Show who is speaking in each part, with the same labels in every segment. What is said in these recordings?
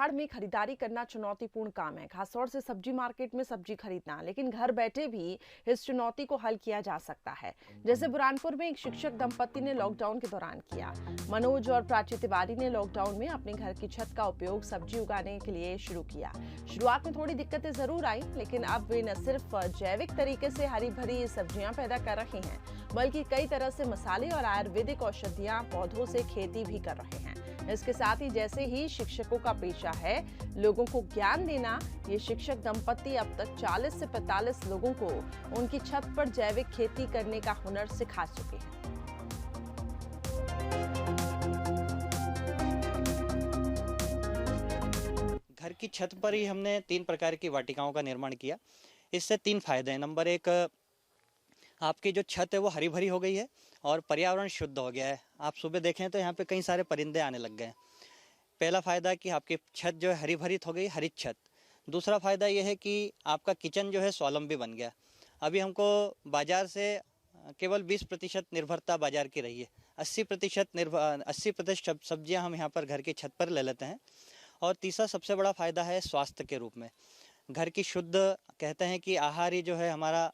Speaker 1: बाजार में खरीदारी करना चुनौतीपूर्ण काम है, खासतौर से सब्जी मार्केट में सब्जी खरीदना। लेकिन घर बैठे भी इस चुनौती को हल किया जा सकता है, जैसे बुरहानपुर में एक शिक्षक दंपति ने लॉकडाउन के दौरान किया। मनोज और प्राची तिवारी ने लॉकडाउन में अपने घर की छत का उपयोग सब्जी उगाने के लिए शुरू किया। शुरुआत में थोड़ी दिक्कतें जरूर आई, लेकिन अब वे न सिर्फ जैविक तरीके से हरी भरी सब्जियां पैदा कर रहे हैं, बल्कि कई तरह से मसाले और आयुर्वेदिक औषधियां पौधों से खेती भी कर रहे हैं। इसके साथ ही जैसे ही शिक्षकों का पेशा है लोगों को ज्ञान देना, ये शिक्षक दंपति अब तक 40 से 45 लोगों को उनकी छत पर जैविक खेती करने का हुनर सिखा चुके हैं।
Speaker 2: घर की छत पर ही हमने 3 प्रकार की वाटिकाओं का निर्माण किया। इससे 3 फायदे हैं। नंबर 1, आपकी जो छत है वो हरी भरी हो गई है और पर्यावरण शुद्ध हो गया है। आप सुबह देखें तो यहाँ पे कई सारे परिंदे आने लग गए हैं। पहला फायदा कि आपकी छत जो है हरी भरी हो गई, हरित छत। दूसरा फायदा ये है कि आपका किचन जो है स्वावलंबी बन गया। अभी हमको बाजार से केवल 20% निर्भरता बाजार की रही है। 80% सब्जियां हम यहाँ पर घर की छत पर ले लेते हैं। और तीसरा सबसे बड़ा फायदा है स्वास्थ्य के रूप में। घर की शुद्ध, कहते हैं कि आहार ही जो है हमारा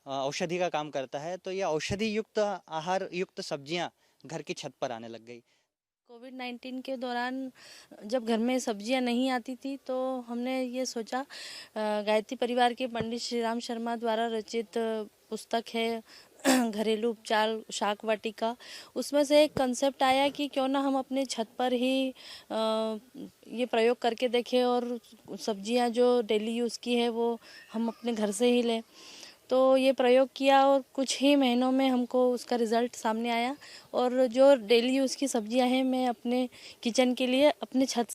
Speaker 2: औषधि का काम करता है, तो ये औषधि युक्त आहार युक्त सब्जियां घर की छत पर आने लग गई।
Speaker 3: कोविड-19 के दौरान जब घर में सब्जियां नहीं आती थी तो हमने ये सोचा, गायत्री परिवार के पंडित श्री राम शर्मा द्वारा रचित पुस्तक है घरेलू उपचार शाक वाटिका। उसमें से एक कंसेप्ट आया कि क्यों ना हम अपने छत पर ही ये प्रयोग करके देखें और सब्जियां जो डेली यूज़ की है वो हम अपने घर से ही लें। तो ये प्रयोग किया और कुछ ही महीनों में हमको उसका रिज़ल्ट सामने आया और जो डेली यूज़ की सब्जियां हैं मैं अपने किचन के लिए अपने छत